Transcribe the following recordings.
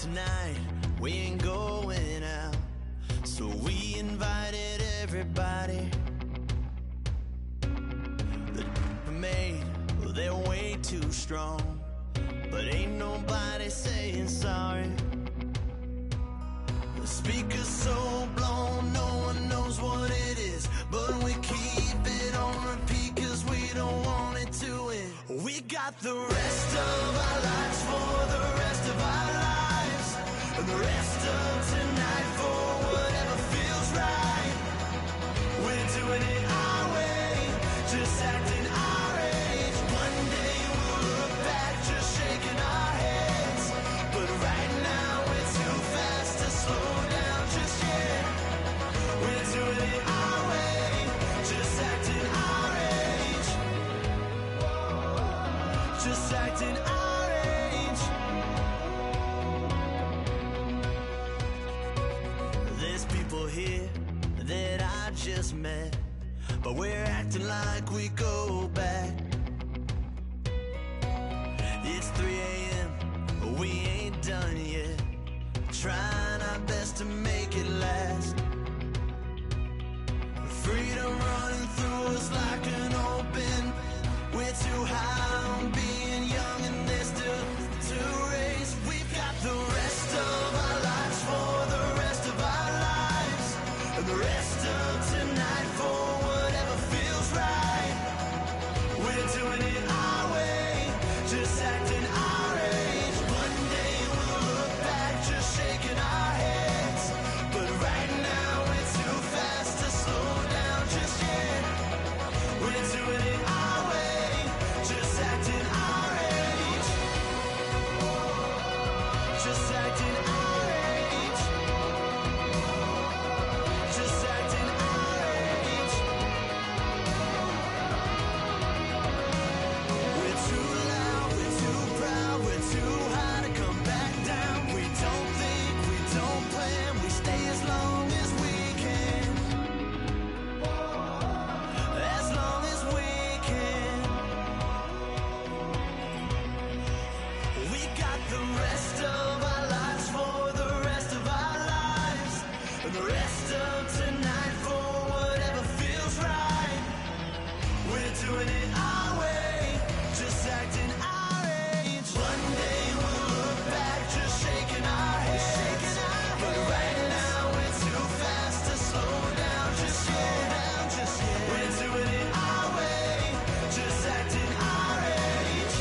tonight we ain't going out, so we invited everybody. The made, well, they're way too strong, but ain't nobody saying sorry. The speaker's so blown, no one knows what it is, but we keep it on repeat cause we don't want it to end. We got the rest of our lives for the rest of our lives, and the rest of tonight for whatever feels right. We're doing it our way, just acting our age. One day we'll look back just shaking our heads, but right now we're too fast to slow down just yet. We're doing it our way, just acting our age, just acting our age. There's people here that I just met, but we're acting like we go back. It's 3 a.m., but we ain't done yet, trying our best to make it last. Freedom running through us like an open. We're too high on being young and there's still to race. We've got the rest of our lives for the rest of our lives, and the rest of tonight for whatever feels right. We're doing it our way, just acting our age. One day we'll look back just shaking our heads, but right now we're too fast to slow down just yet. We're doing it our way, just acting our age, just acting our age, just acting our age. We're too loud, we're too proud, we're too high to come back down. We don't think, we don't plan, we stay as long as we can, as long as we can. We got the rest of our lives for the rest of our lives, and the rest of tonight for whatever feels right. We're doing it our way, just acting our age. One day we'll look back just shaking our heads, but right now we're too fast to slow down just yet. We're doing it our way, just acting our age,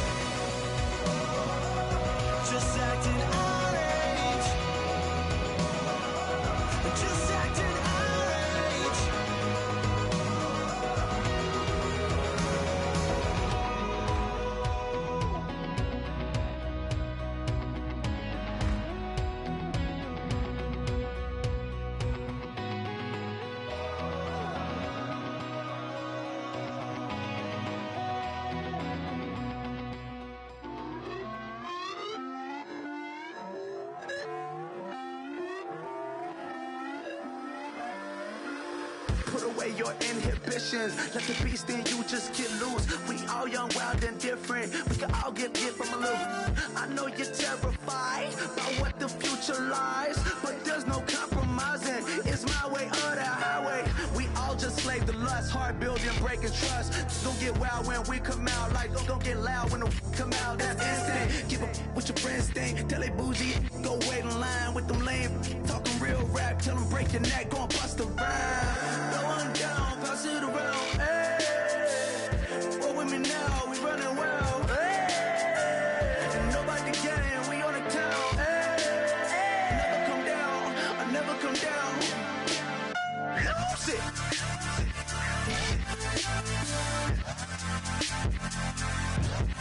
just acting our age, just acting our age. Put away your inhibitions, let the beast in you just get loose. We all young, wild, and different. We can all get hit from a little. I know you're terrified by what the future lies, but there's no compromising. It's my way or the highway. We all just slave the lust, heart building, breaking trust. Don't get wild when we come out, like don't get loud when the come out. That's instant. Keep up with your friends thing. Tell they bougie, go wait in line with them lame. Talking real rap, tell them break your neck, gon' bust a rhyme. Going down, pass it around. Hey, roll with me now, we running wild. Hey, nobody game, we on the town. Hey, never come down, I never come down. Lose it.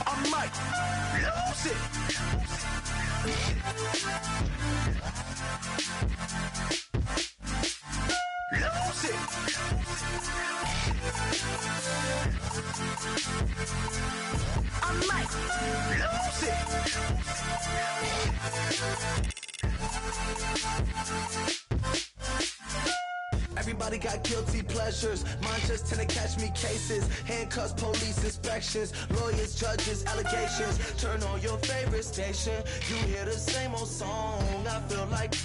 I might lose it. Lose it. I might lose it. Everybody got guilty pleasures. Mine just tend to catch me cases. Handcuffs, police inspections, lawyers, judges, allegations. Turn on your favorite station. You hear the same old song. I feel like,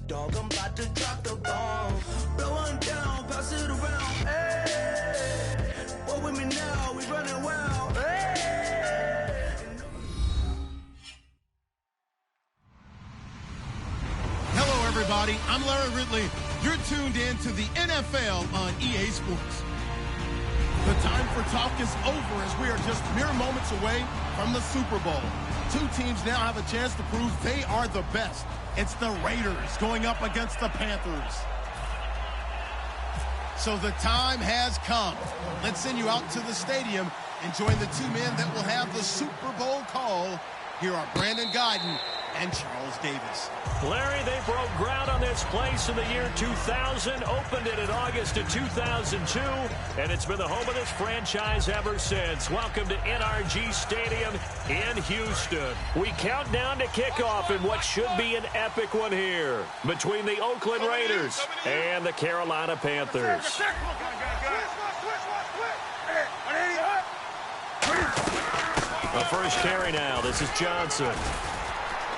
dog, I'm about to drop the bomb. Blow one down, pass it around. Hey, what with me now? We running wild. Hey. Hello, everybody. I'm Larry Ridley. You're tuned in to the NFL on EA Sports. The time for talk is over as we are just mere moments away from the Super Bowl. Two teams now have a chance to prove they are the best. It's the Raiders going up against the Panthers. So the time has come. Let's send you out to the stadium and join the two men that will have the Super Bowl call. Here are Brandon Guyton and Charles Davis. Larry, they broke ground on this place in the year 2000, opened it in August of 2002, and it's been the home of this franchise ever since. Welcome to NRG Stadium in Houston. We count down to kickoff in what should be an epic one here between the Oakland Raiders and the Carolina Panthers. The first carry now. This is Johnson.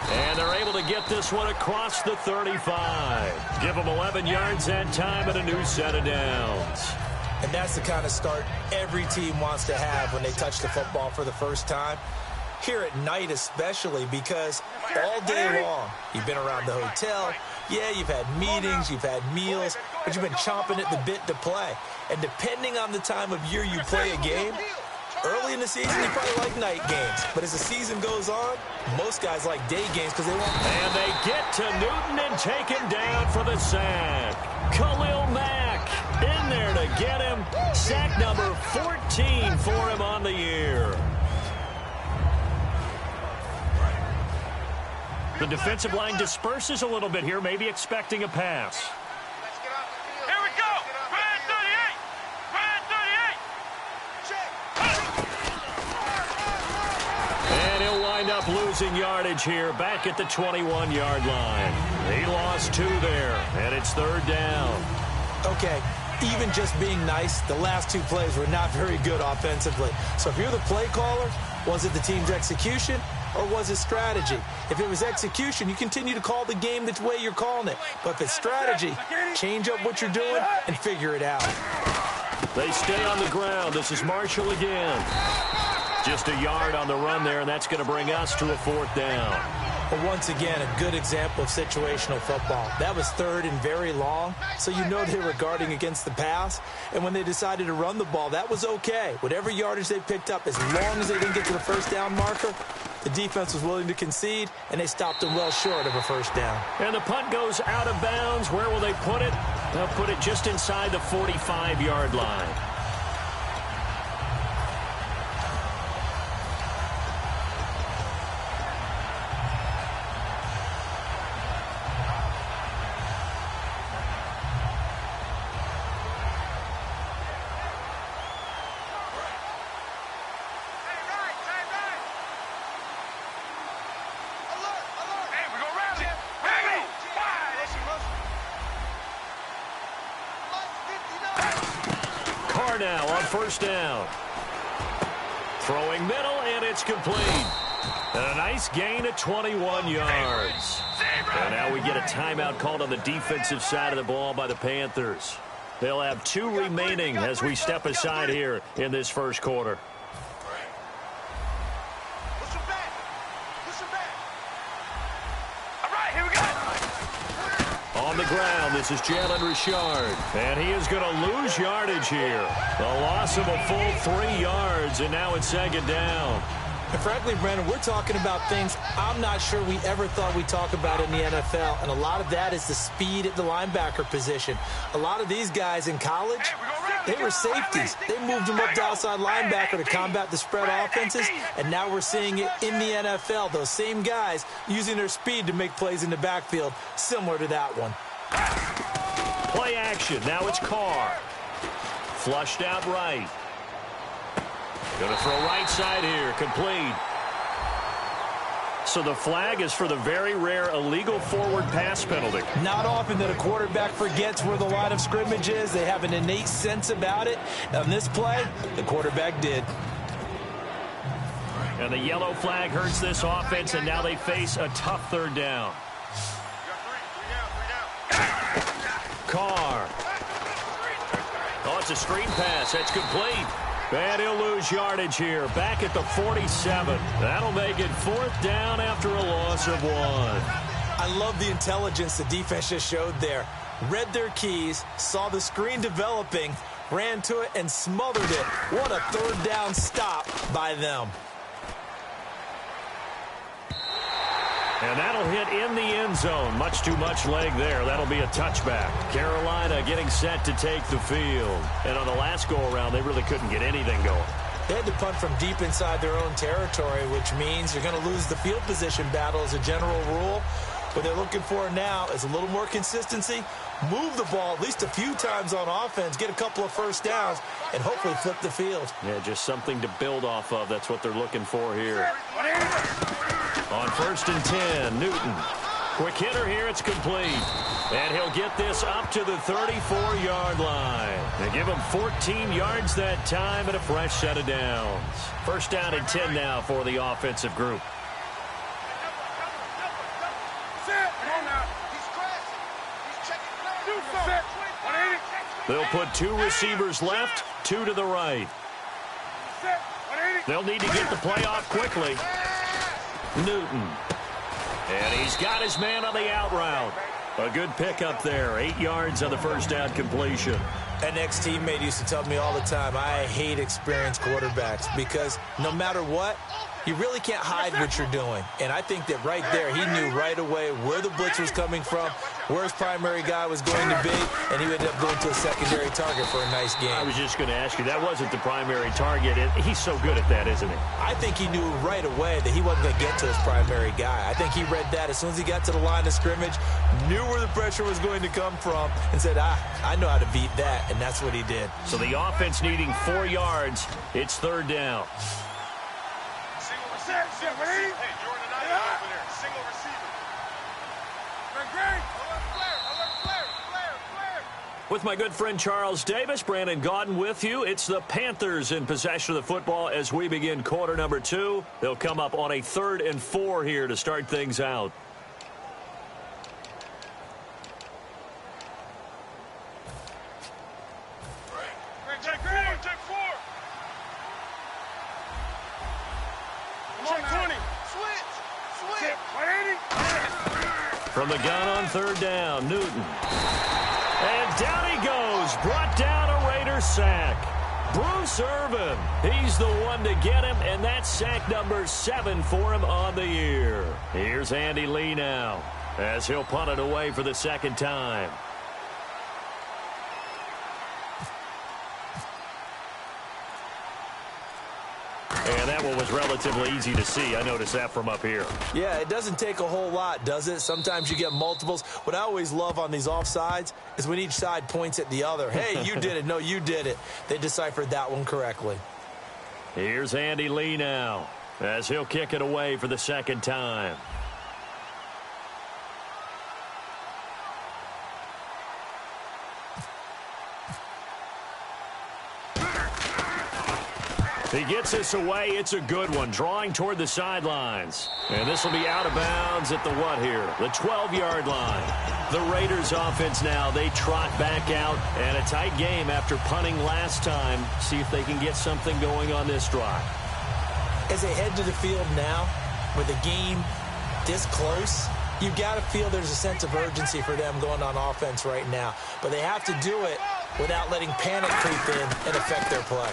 And they're able to get this one across the 35. Give them 11 yards that time and a new set of downs. And that's the kind of start every team wants to have when they touch the football for the first time. Here at night especially, because all day long you've been around the hotel. Yeah, you've had meetings, you've had meals, but you've been chomping at the bit to play. And depending on the time of year you play a game, early in the season, you probably like night games. But as the season goes on, most guys like day games because they want... And they get to Newton and take him down for the sack. Khalil Mack in there to get him. Sack number 14 for him on the year. The defensive line disperses a little bit here, maybe expecting a pass. Up losing yardage here back at the 21-yard line. He lost 2 there, and it's 3rd down. Okay, even just being nice, the last 2 plays were not very good offensively. So if you're the play caller, was it the team's execution or was it strategy? If it was execution, you continue to call the game the way you're calling it. But if it's strategy, change up what you're doing and figure it out. They stay on the ground. This is Marshall again. Just a yard on the run there, and that's going to bring us to a 4th down. But once again, a good example of situational football. That was 3rd and very long, so you know they were guarding against the pass. And when they decided to run the ball, that was okay. Whatever yardage they picked up, as long as they didn't get to the 1st down marker, the defense was willing to concede, and they stopped them well short of a 1st down. And the punt goes out of bounds. Where will they put it? They'll put it just inside the 45-yard line. Now on 1st down. Throwing middle, and it's complete. And a nice gain of 21 yards. And now we get a timeout called on the defensive side of the ball by the Panthers. They'll have 2 remaining as we step aside here in this 1st quarter. On the ground, this is Jalen Richard, and he is going to lose yardage here. A loss of a full 3 yards, and now it's 2nd down. And frankly, Brandon, we're talking about things I'm not sure we ever thought we'd talk about in the NFL, and a lot of that is the speed at the linebacker position. A lot of these guys in college, they were safeties. They moved them up to outside linebacker to combat the spread offenses, and now we're seeing it in the NFL. Those same guys using their speed to make plays in the backfield, similar to that one. Play action. Now it's Carr. Flushed out right. Going to throw right side here. Complete. So the flag is for the very rare illegal forward pass penalty. Not often that a quarterback forgets where the line of scrimmage is. They have an innate sense about it. On this play, the quarterback did. And the yellow flag hurts this offense, and now they face a tough third down. Carr. Oh, it's a screen pass. That's complete. And he'll lose yardage here. Back at the 47. That'll make it 4th down after a loss of 1. I love the intelligence the defense just showed there. Read their keys, saw the screen developing, ran to it, and smothered it. What a third down stop by them. And that'll hit in the end zone. Much too much leg there. That'll be a touchback. Carolina getting set to take the field. And on the last go-around, they really couldn't get anything going. They had to punt from deep inside their own territory, which means you're going to lose the field position battle as a general rule. What they're looking for now is a little more consistency, move the ball at least a few times on offense, get a couple of first downs, and hopefully flip the field. Yeah, just something to build off of. That's what they're looking for here. On 1st and 10, Newton. Quick hitter here, it's complete. And he'll get this up to the 34-yard line. They give him 14 yards that time and a fresh set of downs. 1st down and 10 now for the offensive group. They'll put 2 receivers left, 2 to the right. They'll need to get the play off quickly. Newton. And he's got his man on the out route. A good pickup there. 8 yards on the 1st down completion. An ex-teammate used to tell me all the time, I hate experienced quarterbacks because no matter what, you really can't hide what you're doing. And I think that right there, he knew right away where the blitz was coming from, where his primary guy was going to be, and he would end up going to a secondary target for a nice game. I was just going to ask you, that wasn't the primary target. He's so good at that, isn't he? I think he knew right away that he wasn't going to get to his primary guy. I think he read that as soon as he got to the line of scrimmage, knew where the pressure was going to come from, and said, I know how to beat that, and that's what he did. So the offense needing 4 yards. It's 3rd down. Hey, Jordan and I over there. Single receiver. Great. Flare. With my good friend Charles Davis, Brandon Gaudin with you. It's the Panthers in possession of the football as we begin quarter number 2. They'll come up on a 3rd and 4 here to start things out. Take 4. Come on, 20. Switch. 180. From the gun on 3rd down, Newton. And down he goes. Brought down a Raider sack. Bruce Irvin, he's the one to get him, and that's sack number 7 for him on the year. Here's Andy Lee now as he'll punt it away for the 2nd time. And that one was relatively easy to see. I noticed that from up here. Yeah, it doesn't take a whole lot, does it? Sometimes you get multiples. What I always love on these offsides is when each side points at the other. Hey, you did it. No, you did it. They deciphered that one correctly. Here's Andy Lee now as he'll kick it away for the 2nd time. He gets this away. It's a good one. Drawing toward the sidelines. And this will be out of bounds at the what here? The 12-yard line. The Raiders offense now, they trot back out. And a tight game after punting last time. See if they can get something going on this drive. As they head to the field now, with the game this close, you've got to feel there's a sense of urgency for them going on offense right now. But they have to do it without letting panic creep in and affect their play.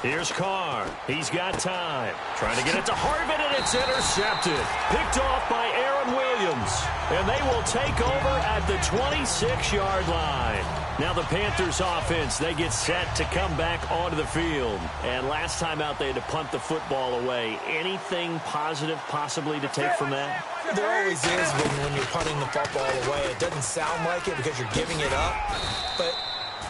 Here's Carr. He's got time. Trying to get it to Harvin, and it's intercepted. Picked off by Aaron Williams. And they will take over at the 26-yard line. Now the Panthers offense, they get set to come back onto the field. And last time out, they had to punt the football away. Anything positive possibly to take from that? There always is when you're punting the football away. It doesn't sound like it because you're giving it up. But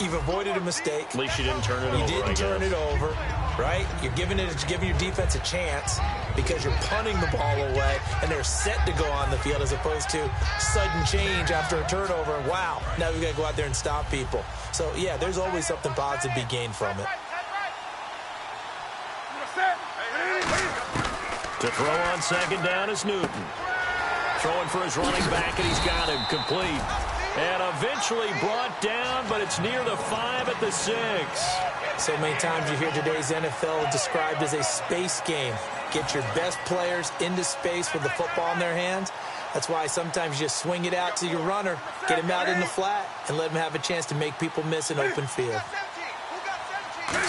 you've avoided a mistake. At least you didn't turn it over. You didn't turn it over, right? You're giving your defense a chance. because you're punting the ball away and they're set to go on the field as opposed to sudden change after a turnover. Wow, now we got to go out there and stop people. So, yeah, there's always something positive to be gained from it. To throw on second down is Newton. Throwing for his running back, and he's got him complete. And eventually brought down, but it's near the 5 at the 6. So many times you hear today's NFL described as a space game. Get your best players into space with the football in their hands. That's why sometimes you just swing it out to your runner, get him out in the flat, and let him have a chance to make people miss an open field.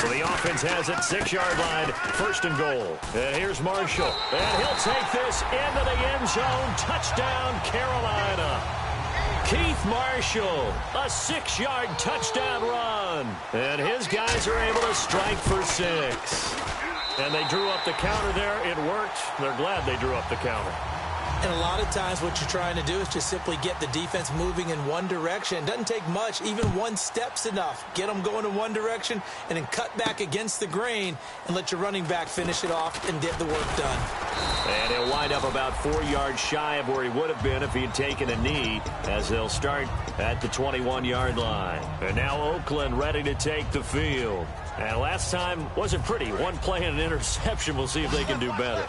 So the offense has it, 6-yard line, 1st and goal. And here's Marshall. And he'll take this into the end zone. Touchdown, Carolina. Keith Marshall, a 6-yard touchdown run. And his guys are able to strike for 6. And they drew up the counter there. It worked. They're glad they drew up the counter. And a lot of times what you're trying to do is just simply get the defense moving in one direction. It doesn't take much. Even one step's enough. Get them going in one direction and then cut back against the grain and let your running back finish it off and get the work done. And he'll wind up about 4 yards shy of where he would have been if he had taken a knee, as they'll start at the 21-yard line. And now Oakland ready to take the field. And last time wasn't pretty. One play and an interception. We'll see if they can do better.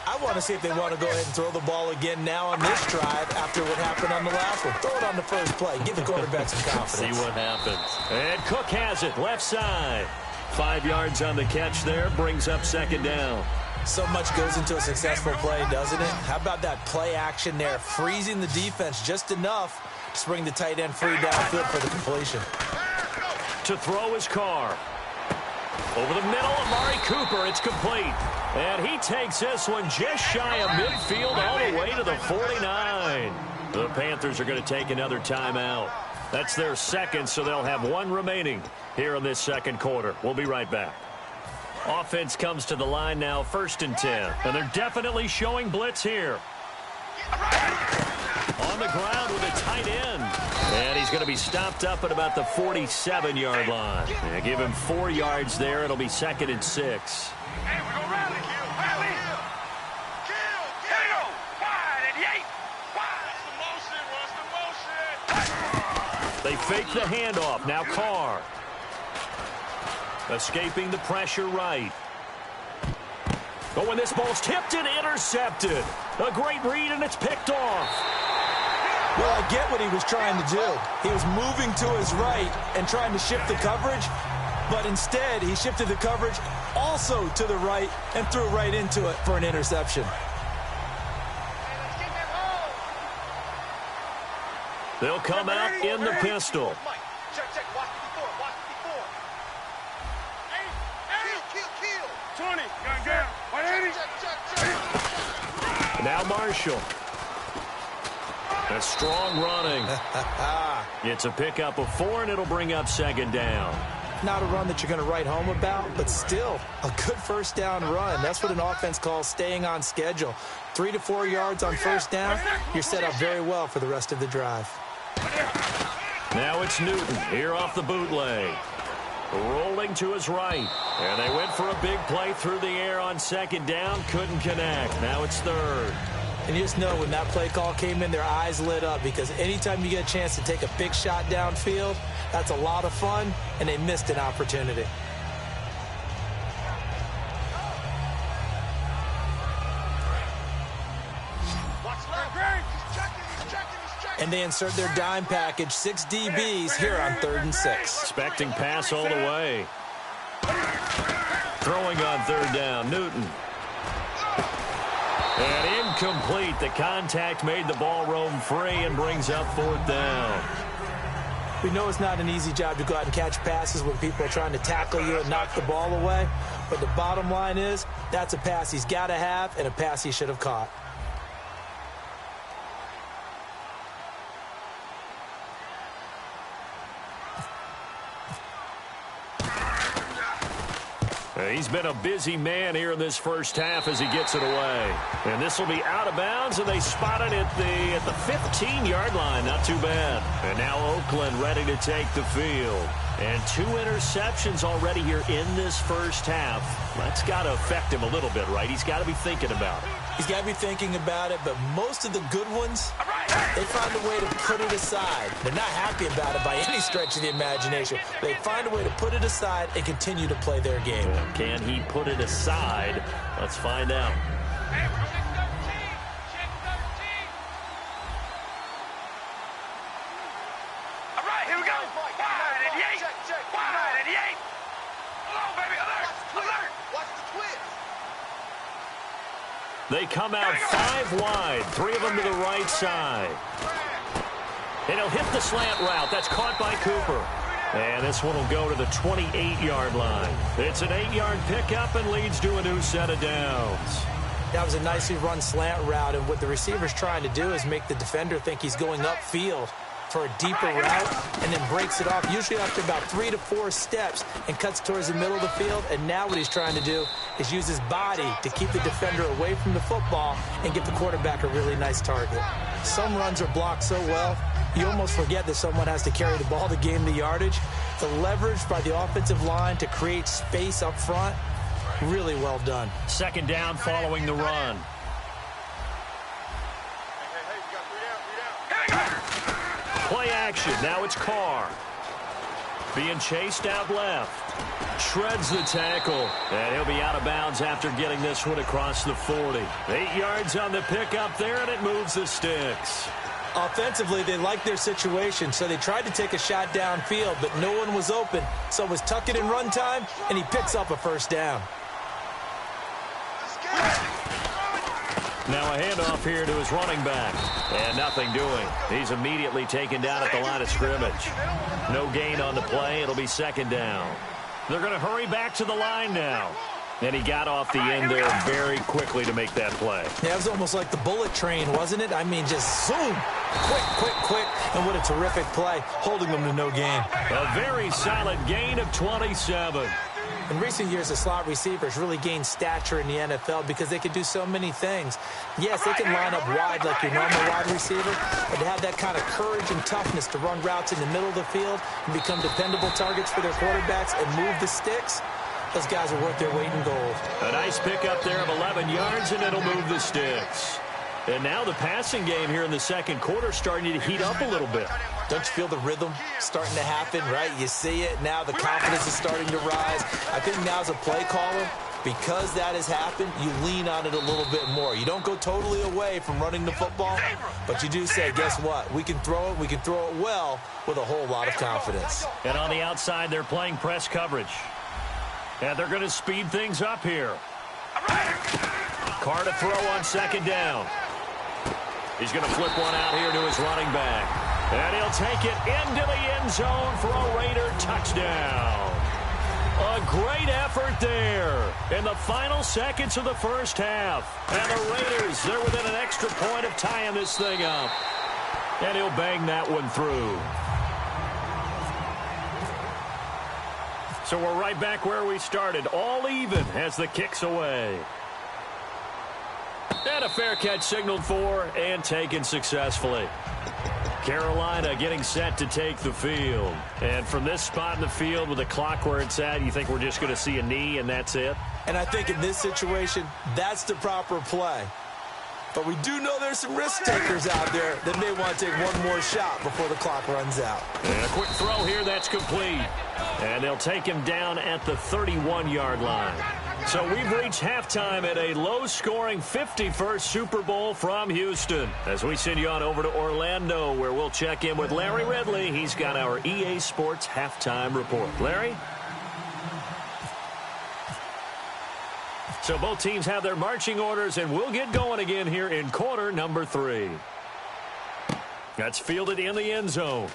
I want to see if they want to go ahead and throw the ball again now on this drive after what happened on the last one. Throw it on the first play. Give the quarterback some confidence. See what happens. And Cook has it, left side. 5 yards on the catch there, brings up 2nd down. So much goes into a successful play, doesn't it? How about that play action there, freezing the defense just enough to bring the tight end free downfield for the completion. To throw his Carr. Over the middle, Amari Cooper, it's complete. And he takes this one just shy of midfield all the way to the 49. The Panthers are going to take another timeout. That's their 2nd, so they'll have 1 remaining here in this 2nd quarter. We'll be right back. Offense comes to the line now, 1st and 10. And they're definitely showing blitz here. On the ground with a tight end. And he's going to be stopped up at about the 47-yard line. And give him 4 yards there. It'll be 2nd and 6. Hey, we're going to rally, kill, rally. Kill. Wide and yay. What's the motion? They fake the handoff. Now Carr. Escaping the pressure right. Oh, and this ball's tipped and intercepted. A great read, and it's picked off. Well, I get what he was trying to do. He was moving to his right and trying to shift the coverage, but instead he shifted the coverage also to the right and threw right into it for an interception. They'll come out in the pistol. Check. Watch before. Kill. 20. Gun down. 180. Now Marshall. A strong running. It's a pickup of 4, and it'll bring up 2nd down. Not a run that you're going to write home about, but still a good 1st down run. That's what an offense calls staying on schedule. 3 to 4 yards on 1st down, you're set up very well for the rest of the drive. Now it's Newton here off the bootleg. Rolling to his right. And they went for a big play through the air on 2nd down. Couldn't connect. Now it's 3rd. And you just know when that play call came in, their eyes lit up, because anytime you get a chance to take a big shot downfield, that's a lot of fun, and they missed an opportunity. And they insert their dime package, 6 DBs here on 3rd and 6. Expecting pass all the way. Throwing on 3rd down, Newton. And incomplete. The contact made the ball roam free and brings up 4th down. We know it's not an easy job to go out and catch passes when people are trying to tackle you and knock the ball away. But the bottom line is, that's a pass he's got to have and a pass he should have caught. He's been a busy man here in this 1st half as he gets it away. And this will be out of bounds, and they spot it at the 15-yard line. Not too bad. And now Oakland ready to take the field. And 2 interceptions already here in this first half. That's got to affect him a little bit, right? He's got to be thinking about it. He's got to be thinking about it, but most of the good ones, they find a way to put it aside. They're not happy about it by any stretch of the imagination. They find a way to put it aside and continue to play their game. Can he put it aside? Let's find out. They come out 5 wide, 3 of them to the right side. And he'll hit the slant route. That's caught by Cooper. And this one will go to the 28-yard line. It's an 8-yard pickup and leads to a new set of downs. That was a nicely run slant route, and what the receiver's trying to do is make the defender think he's going upfield for a deeper route and then breaks it off, usually after about 3 to 4 steps, and cuts towards the middle of the field. And now what he's trying to do is use his body to keep the defender away from the football and give the quarterback a really nice target. Some runs are blocked so well, you almost forget that someone has to carry the ball to gain the yardage. The leverage by the offensive line to create space up front, really well done. Second down following the run. Play action. Now it's Carr. Being chased out left. Shreds the tackle. And he'll be out of bounds after getting this one across the 40. 8 yards on the pickup there, and it moves the sticks. Offensively, they liked their situation, so they tried to take a shot downfield, but no one was open. So it was tuck it in run time, and he picks up a first down. Now a handoff here to his running back. And nothing doing. He's immediately taken down at the line of scrimmage. No gain on the play. It'll be second down. They're going to hurry back to the line now. And he got off the end there very quickly to make that play. Yeah, it was almost like the bullet train, wasn't it? I mean, just zoom. Quick, quick, quick. And what a terrific play, holding them to no gain. A very solid gain of 27. In recent years, the slot receivers really gained stature in the NFL because they can do so many things. Yes, they can line up wide like your normal wide receiver, but to have that kind of courage and toughness to run routes in the middle of the field and become dependable targets for their quarterbacks and move the sticks, those guys are worth their weight in gold. A nice pickup there of 11 yards, and it'll move the sticks. And now the passing game here in the second quarter starting to heat up a little bit. Don't you feel the rhythm starting to happen, right? You see it. Now the confidence is starting to rise. I think now as a play caller, because that has happened, you lean on it a little bit more. You don't go totally away from running the football, but you do say, guess what? We can throw it. We can throw it well with a whole lot of confidence. And on the outside, they're playing press coverage. And they're going to speed things up here. Carr to throw on second down. He's going to flip one out here to his running back. And he'll take it into the end zone for a Raider touchdown. A great effort there in the final seconds of the first half. And the Raiders, they're within an extra point of tying this thing up. And he'll bang that one through. So we're right back where we started, all even as the kick's away. And a fair catch signaled for and taken successfully. Carolina getting set to take the field. And from this spot in the field with the clock where it's at, you think we're just going to see a knee and that's it? And I think in this situation, that's the proper play. But we do know there's some risk takers out there that may want to take one more shot before the clock runs out. And a quick throw here, that's complete. And they'll take him down at the 31-yard line. So we've reached halftime at a low-scoring 51st Super Bowl from Houston. As we send you on over to Orlando, where we'll check in with Larry Ridley. He's got our EA Sports halftime report. Larry? So both teams have their marching orders, and we'll get going again here in quarter number 3. That's fielded in the end zone.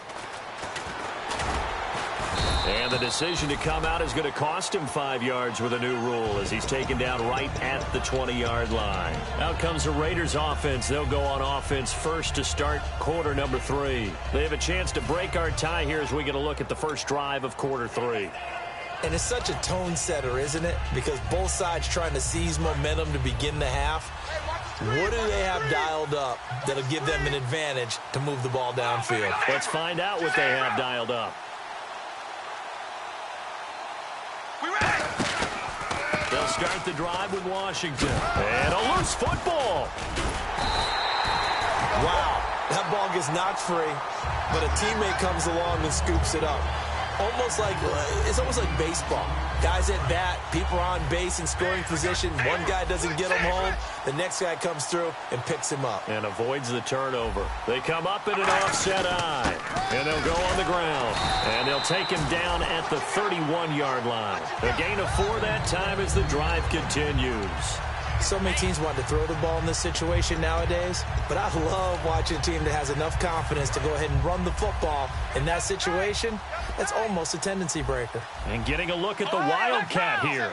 And the decision to come out is going to cost him 5 yards with a new rule as he's taken down right at the 20-yard line. Out comes the Raiders offense. They'll go on offense first to start quarter number 3. They have a chance to break our tie here as we get a look at the first drive of quarter 3. And it's such a tone setter, isn't it? Because both sides trying to seize momentum to begin the half. What do they have dialed up that'll give them an advantage to move the ball downfield? Let's find out what they have dialed up. start the drive with Washington. And a loose football. Wow, that ball gets knocked free, but a teammate comes along and scoops it up. It's almost like baseball. Guys at bat, people are on base in scoring position. One guy doesn't get him home. The next guy comes through and picks him up. And avoids the turnover. They come up in an offset eye. And they'll go on the ground. And they'll take him down at the 31-yard line. A gain of 4 that time as the drive continues. So many teams want to throw the ball in this situation nowadays, but I love watching a team that has enough confidence to go ahead and run the football. In that situation, that's almost a tendency breaker. And getting a look at the Wildcat here.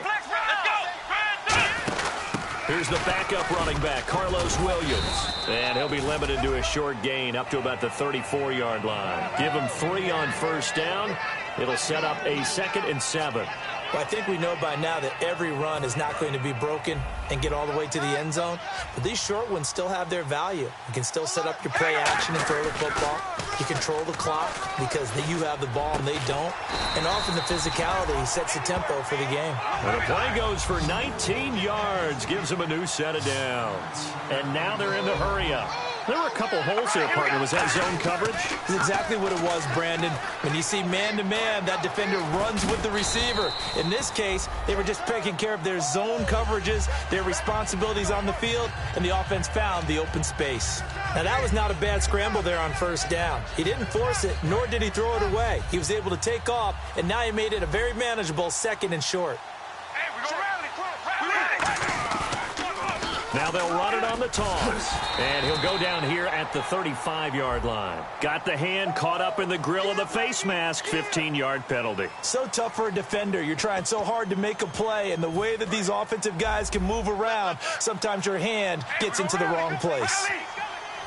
Here's the backup running back, Carlos Williams. And he'll be limited to a short gain up to about the 34-yard line. Give him 3 on first down. It'll set up a 2nd and 7. Well, I think we know by now that every run is not going to be broken and get all the way to the end zone. But these short ones still have their value. You can still set up your play action and throw the football. You control the clock because you have the ball and they don't. And often the physicality sets the tempo for the game. And the play goes for 19 yards. Gives them a new set of downs. And now they're in the hurry-up. There were a couple holes there, partner. Was that zone coverage? That's exactly what it was, Brandon. When you see man-to-man, that defender runs with the receiver. In this case, they were just taking care of their zone coverages, their responsibilities on the field, and the offense found the open space. Now, that was not a bad scramble there on first down. He didn't force it, nor did he throw it away. He was able to take off, and now he made it a very manageable 2nd and short. Hey, we go rally. Now they'll run it on the toss. And he'll go down here at the 35-yard line. Got the hand caught up in the grill of the face mask. 15-yard penalty. So tough for a defender. You're trying so hard to make a play, and the way that these offensive guys can move around, sometimes your hand gets into the wrong place.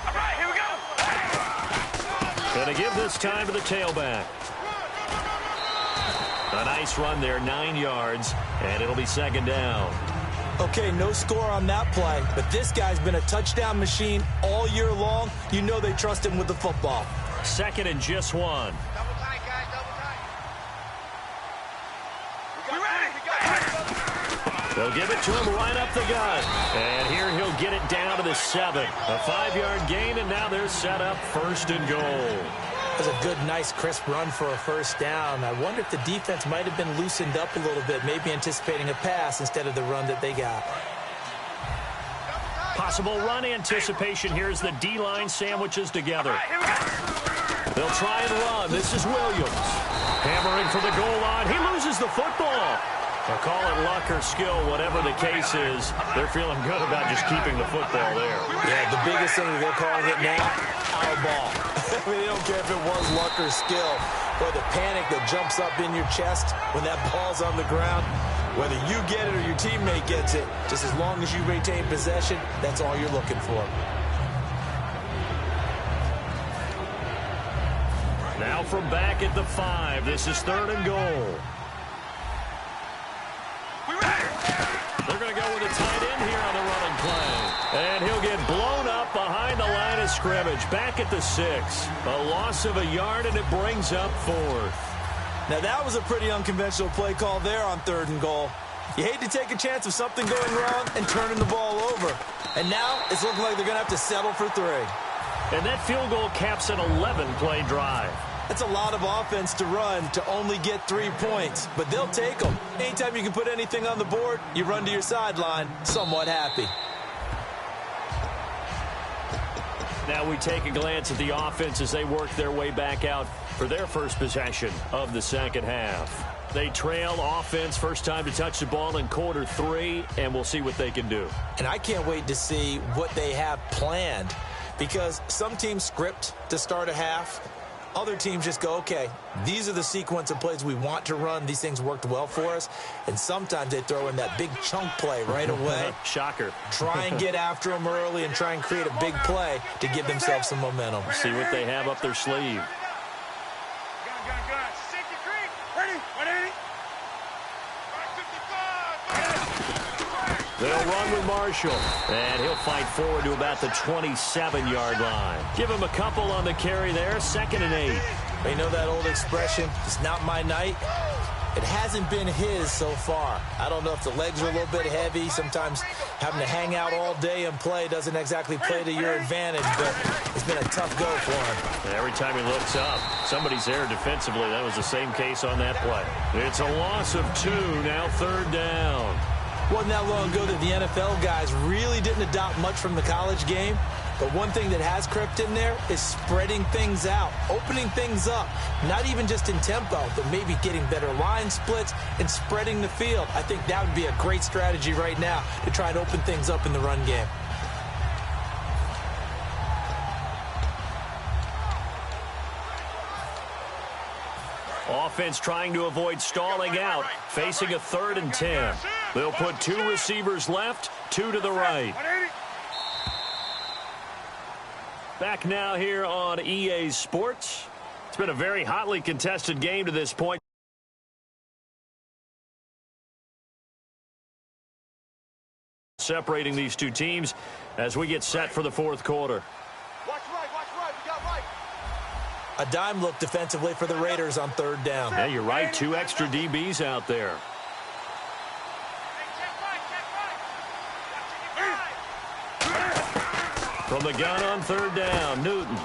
All right, here we go. Gonna give this time to the tailback. A nice run there, 9 yards, and it'll be 2nd down. Okay, no score on that play, but this guy's been a touchdown machine all year long. You know they trust him with the football. 2nd and just 1. Double tight, guys, double tight. We ready? They'll give it to him right up the gut. And here he'll get it down to the 7. A 5-yard gain, and now they're set up 1st and goal. That was a good, nice, crisp run for a first down. I wonder if the defense might have been loosened up a little bit, maybe anticipating a pass instead of the run that they got. Possible run anticipation. Here's the D-line sandwiches together. They'll try and run. This is Williams. Hammering for the goal line. He loses the football. They'll call it luck or skill, whatever the case is. They're feeling good about just keeping the football there. Yeah, the biggest thing that they're calling it now, our ball. I mean, they don't care if it was luck or skill, or the panic that jumps up in your chest when that ball's on the ground. Whether you get it or your teammate gets it, just as long as you retain possession, that's all you're looking for. Now from back at the 5, this is 3rd and goal. They're going to go with a tight end here on the running play. And he'll get blown up behind the line of scrimmage. Back at the 6. A loss of a yard, and it brings up 4th. Now, that was a pretty unconventional play call there on 3rd and goal. You hate to take a chance of something going wrong and turning the ball over. And now it's looking like they're going to have to settle for 3. And that field goal caps an 11-play drive. That's a lot of offense to run to only get 3 points, but they'll take them. Anytime you can put anything on the board, you run to your sideline somewhat happy. Now we take a glance at the offense as they work their way back out for their first possession of the 2nd half. They trail offense, first time to touch the ball in quarter 3, and we'll see what they can do. And I can't wait to see what they have planned, because some teams script to start a half. Other teams just go, okay, these are the sequence of plays we want to run. These things worked well for us. And sometimes they throw in that big chunk play right away. Shocker. Try and get after them early and try and create a big play to give themselves some momentum. See what they have up their sleeve. Gun. 63. Ready? 180. 555. They'll run with Marshall, and he'll fight forward to about the 27-yard line. Give him a couple on the carry there, 2nd and 8. You know that old expression, it's not my night? It hasn't been his so far. I don't know if the legs are a little bit heavy. Sometimes having to hang out all day and play doesn't exactly play to your advantage, but it's been a tough go for him. And every time he looks up, somebody's there defensively. That was the same case on that play. It's a loss of 2, now 3rd down. Wasn't that long ago that the NFL guys really didn't adopt much from the college game. But one thing that has crept in there is spreading things out, opening things up, not even just in tempo, but maybe getting better line splits and spreading the field. I think that would be a great strategy right now to try and open things up in the run game. Offense trying to avoid stalling out, facing a 3rd and 10. They'll put 2 receivers left, 2 to the right. Back now here on EA Sports. It's been a very hotly contested game to this point. Separating these two teams as we get set for the 4th quarter. Watch right, we got right. A dime look defensively for the Raiders on 3rd down. Yeah, you're right. 2 extra DBs out there. From the gun on 3rd down, Newton.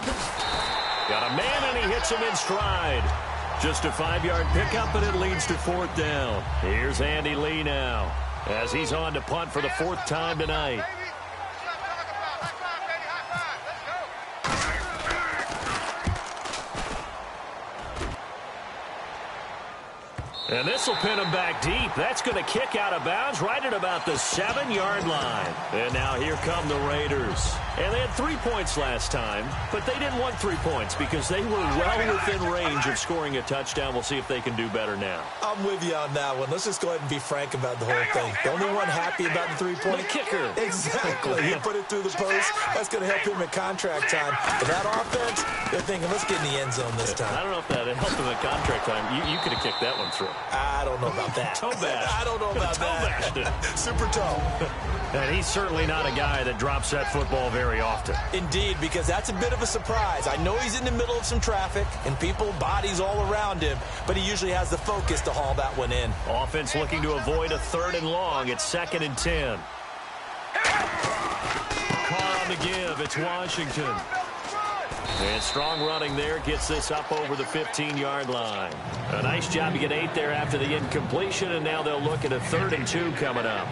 Got a man, and he hits him in stride. Just a 5-yard pickup, and it leads to 4th down. Here's Andy Lee now, as he's on to punt for the 4th time tonight. And this will pin him back deep. That's going to kick out of bounds right at about the 7-yard line. And now here come the Raiders. And they had 3 points last time, but they didn't want 3 points because they were well within range of scoring a touchdown. We'll see if they can do better now. I'm with you on that one. Let's just go ahead and be frank about the whole thing. The only one happy about the 3-point? The kicker. Exactly. He put it through the post. That's going to help him at contract time. But that offense, they're thinking, let's get in the end zone this time. I don't know if that helped him at contract time. You could have kicked that one through. I don't know about that. Toe bash. I don't know about that. Super toe. And he's certainly not a guy that drops that football very often. Indeed, because that's a bit of a surprise. I know he's in the middle of some traffic and people, bodies all around him, but he usually has the focus to haul that one in. Offense looking to avoid a 3rd and long. It's 2nd and 10. Call on the give. It's Washington. And strong running there gets this up over the 15-yard line. A nice job to get 8 there after the incompletion, and now they'll look at a 3rd and 2 coming up.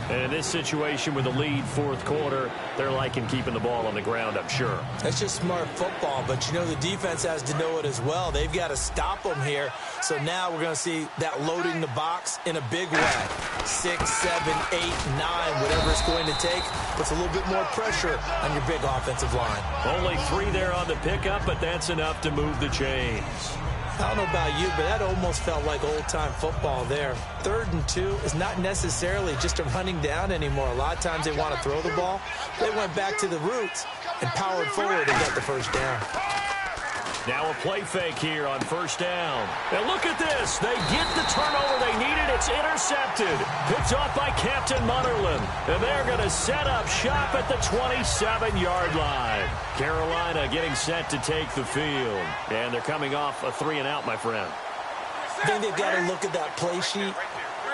And in this situation with a lead 4th quarter, they're liking keeping the ball on the ground, I'm sure. That's just smart football, but you know the defense has to know it as well. They've got to stop them here. So now we're going to see that loading the box in a big way. 6, 7, 8, 9, whatever it's going to take, puts a little bit more pressure on your big offensive line. Only 3 there on the pickup, but that's enough to move the chains. I don't know about you, but that almost felt like old-time football there. 3rd and 2 is not necessarily just a running down anymore. A lot of times they want to throw the ball. They went back to the roots and powered forward and got the 1st down. Now a play fake here on 1st down. And look at this. They get the turnover they needed. It's intercepted. Picked off by Captain Munnerlyn. And they're going to set up shop at the 27-yard line. Carolina getting set to take the field. And they're coming off a 3-and-out, my friend. I think they've got to look at that play sheet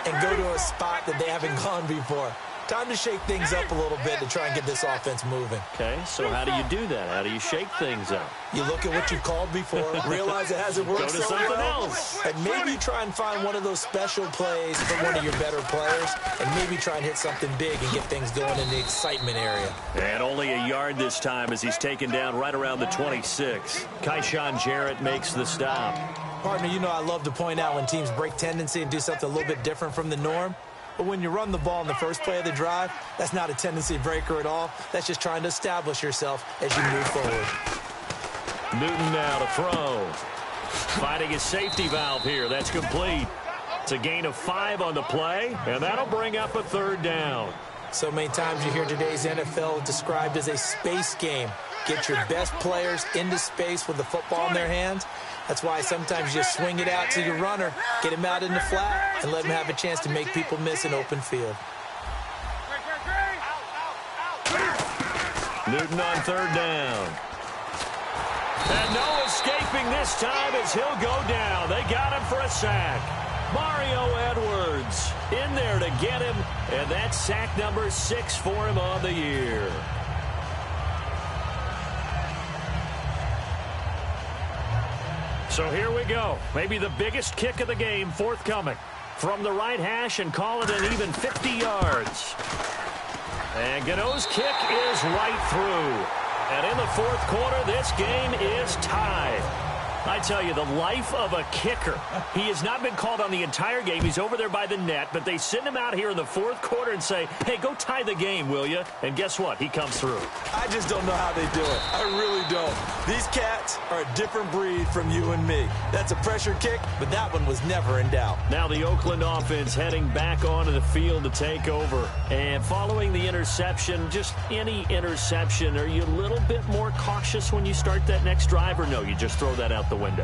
and go to a spot that they haven't gone before. Time to shake things up a little bit to try and get this offense moving. Okay, so how do you do that? How do you shake things up? You look at what you've called before, realize it hasn't worked Go to so something well, else. and maybe try and find one of those special plays from one of your better players, and maybe try and hit something big and get things going in the excitement area. And only a yard this time as he's taken down right around the 26. Kyshawn Jarrett makes the stop. Partner, you know I love to point out when teams break tendency and do something a little bit different from the norm. But when you run the ball in the first play of the drive, that's not a tendency breaker at all. That's just trying to establish yourself as you move forward. Newton now to throw. Finding his safety valve here. That's complete. It's a gain of 5 on the play, and that'll bring up a 3rd down. So many times you hear today's NFL described as a space game. Get your best players into space with the football in their hands. That's why sometimes you swing it out to your runner, get him out in the flat, and let him have a chance to make people miss an open field. Newton on 3rd down. And no escaping this time as he'll go down. They got him for a sack. Mario Edwards in there to get him, and that's sack number 6 for him on the year. So here we go. Maybe the biggest kick of the game forthcoming. From the right hash and call it an even 50 yards. And Gano's kick is right through. And in the fourth quarter, this game is tied. I tell you, the life of a kicker. He has not been called on the entire game. He's over there by the net, but they send him out here in the fourth quarter and say, hey, go tie the game, will you? And guess what? He comes through. I just don't know how they do it. I really don't. These cats are a different breed from you and me. That's a pressure kick, but that one was never in doubt. Now the Oakland offense heading back onto the field to take over. And following the interception, just any interception, are you a little bit more cautious when you start that next drive, or no, you just throw that out the window?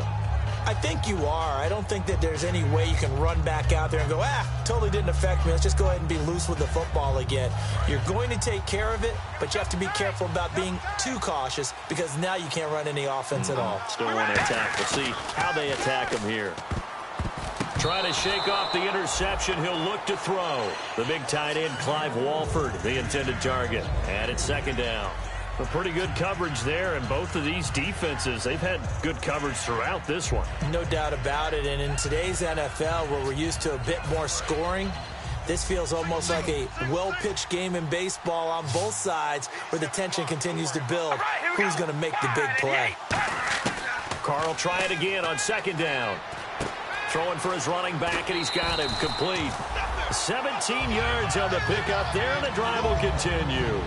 I think you are. I don't think that there's any way you can run back out there and go, totally didn't affect me. Let's just go ahead and be loose with the football again. You're going to take care of it, but you have to be careful about being too cautious because now you can't run any offense at all. Still want to attack. We'll see how they attack him here. Trying to shake off the interception. He'll look to throw. The big tight end, Clive Walford, the intended target. And it's second down. A pretty good coverage there, and both of these defenses, they've had good coverage throughout this one. No doubt about it, and in today's NFL, where we're used to a bit more scoring, this feels almost like a well-pitched game in baseball on both sides where the tension continues to build. Who's going to make the big play? Carl try it again on second down. Throwing for his running back, and he's got him complete. 17 yards on the pickup there, and the drive will continue.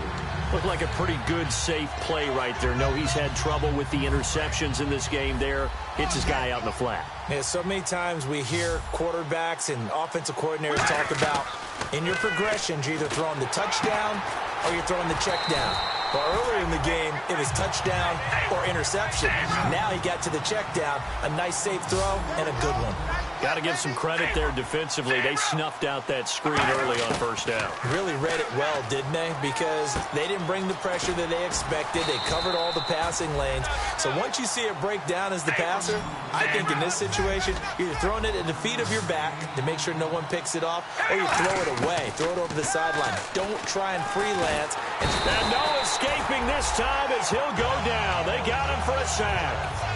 Looked like a pretty good, safe play right there. No, he's had trouble with the interceptions in this game there. Hits his guy out in the flat. Yeah, so many times we hear quarterbacks and offensive coordinators talk about in your progressions, you're either throwing the touchdown or you're throwing the check down. Well, earlier in the game, it was touchdown or interception. Now he got to the check down, a nice safe throw, and a good one. Got to give some credit there defensively. They snuffed out that screen early on first down. Really read it well, didn't they? Because they didn't bring the pressure that they expected. They covered all the passing lanes. So once you see it break down as the passer, I think in this situation, you're either throwing it at the feet of your back to make sure no one picks it off, or you throw it away. Throw it over the sideline. Don't try and freelance. And no escaping this time as he'll go down. They got him for a sack.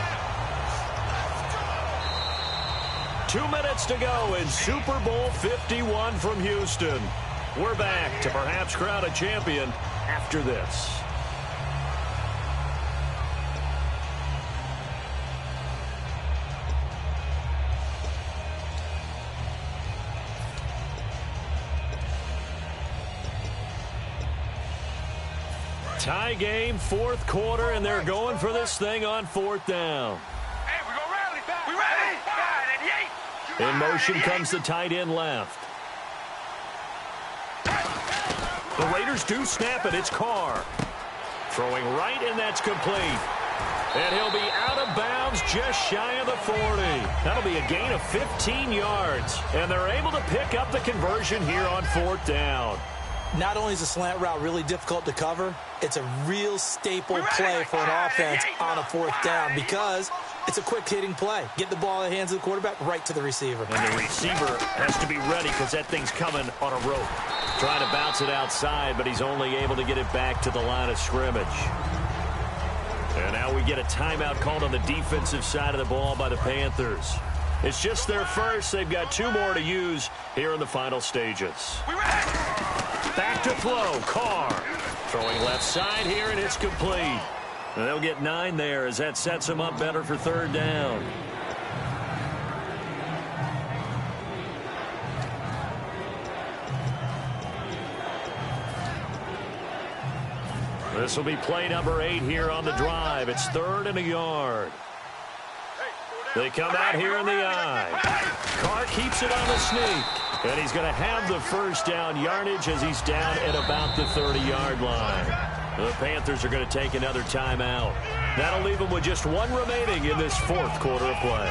2 minutes to go in Super Bowl 51 from Houston. We're back to perhaps crown a champion after this. Tie game, fourth quarter, and they're going for this thing on fourth down. Hey, we gonna rally. We ready. In motion comes the tight end left. The Raiders do snap it. It's Carr. Throwing right, and that's complete. And he'll be out of bounds just shy of the 40. That'll be a gain of 15 yards. And they're able to pick up the conversion here on fourth down. Not only is a slant route really difficult to cover, it's a real staple play for an offense on a fourth down because it's a quick-hitting play. Get the ball in the hands of the quarterback right to the receiver. And the receiver has to be ready because that thing's coming on a rope. Trying to bounce it outside, but he's only able to get it back to the line of scrimmage. And now we get a timeout called on the defensive side of the ball by the Panthers. It's just their first. They've got 2 more to use here in the final stages. Back to throw. Carr throwing left side here, and it's complete. And they'll get 9 there as that sets them up better for third down. This will be play number 8 here on the drive. It's 3rd and a yard. They come out here in the eye. Carr keeps it on the sneak. And he's going to have the first down yardage as he's down at about the 30-yard line. The Panthers are going to take another timeout. That'll leave them with just 1 remaining in this fourth quarter of play.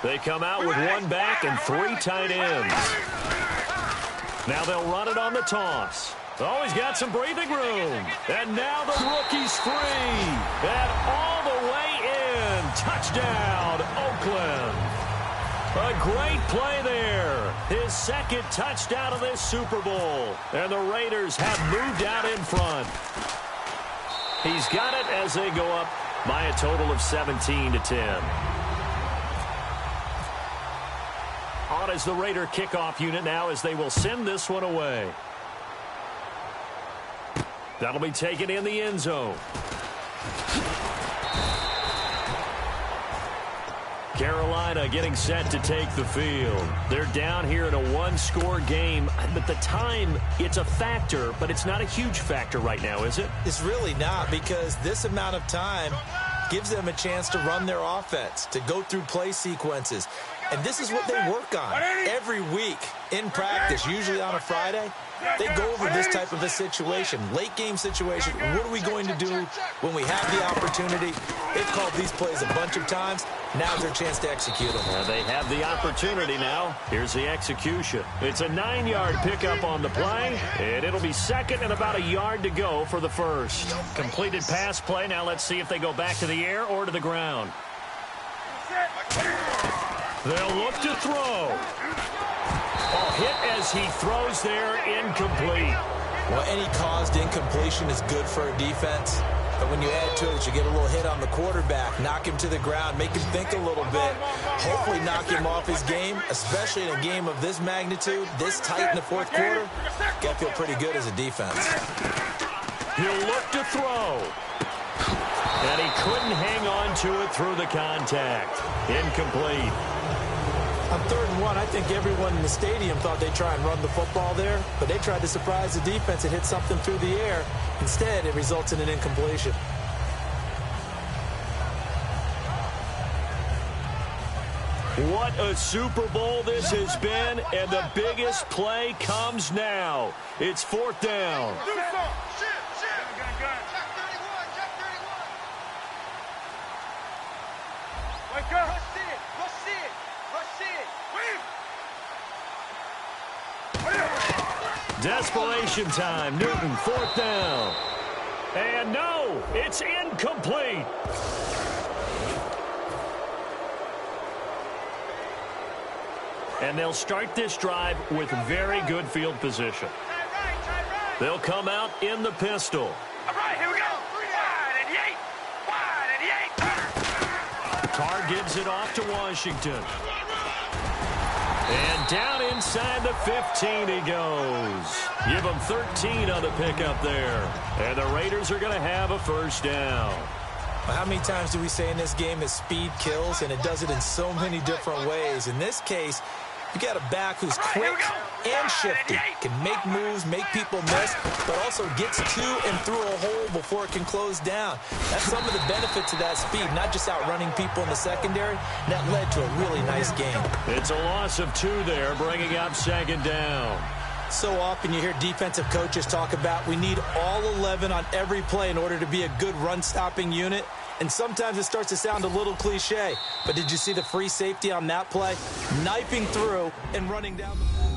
They come out with 1 back and 3 tight ends. Now they'll run it on the toss. Oh, he's got some breathing room. And now the rookie's free. And all the way in. Touchdown, Oakland. A great play there. His second touchdown of this Super Bowl. And the Raiders have moved out in front. He's got it as they go up by a total of 17-10. On is the Raider kickoff unit now as they will send this one away. That'll be taken in the end zone. Carolina getting set to take the field. They're down here in a one-score game, but the time, it's a factor, but it's not a huge factor right now, is it? It's really not, because this amount of time gives them a chance to run their offense, to go through play sequences. And this is what they work on every week in practice, usually on a Friday. They go over this type of a situation, late game situation. What are we going to do when we have the opportunity? They've called these plays a bunch of times. Now's their chance to execute them. Well, they have the opportunity now. Here's the execution. It's a 9-yard pickup on the play, and it'll be second and about a yard to go for the first. Completed pass play. Now let's see if they go back to the air or to the ground. They'll look to throw. Oh, hit as he throws there, incomplete. Well, any caused incompletion is good for a defense. But when you add to it, you get a little hit on the quarterback, knock him to the ground, make him think a little bit, hopefully knock him off his game, especially in a game of this magnitude, this tight in the fourth quarter. Got to feel pretty good as a defense. He'll look to throw. And he couldn't hang on to it through the contact. Incomplete. On 3rd and 1, I think everyone in the stadium thought they'd try and run the football there, but they tried to surprise the defense and hit something through the air. Instead, it results in an incompletion. What a Super Bowl this has been, and the biggest play comes now. It's 4th down. Wake up. Desperation time. Newton, 4th down. And no, it's incomplete. And they'll start this drive with very good field position. They'll come out in the pistol. All right, here we go. Wide and yank. Carr gives it off to Washington. And down inside the 15 he goes. Give him 13 on the pickup there. And the Raiders are going to have a first down. Well, how many times do we say in this game that speed kills, and it does it in so many different ways? In this case, you got a back who's quick and shifty, can make moves, make people miss, but also gets to and through a hole before it can close down. That's some of the benefits of that speed, not just outrunning people in the secondary. And that led to a really nice game. It's a loss of 2 there, bringing up 2nd down. So often you hear defensive coaches talk about we need all 11 on every play in order to be a good run-stopping unit. And sometimes it starts to sound a little cliche. But did you see the free safety on that play? Knifing through and running down the...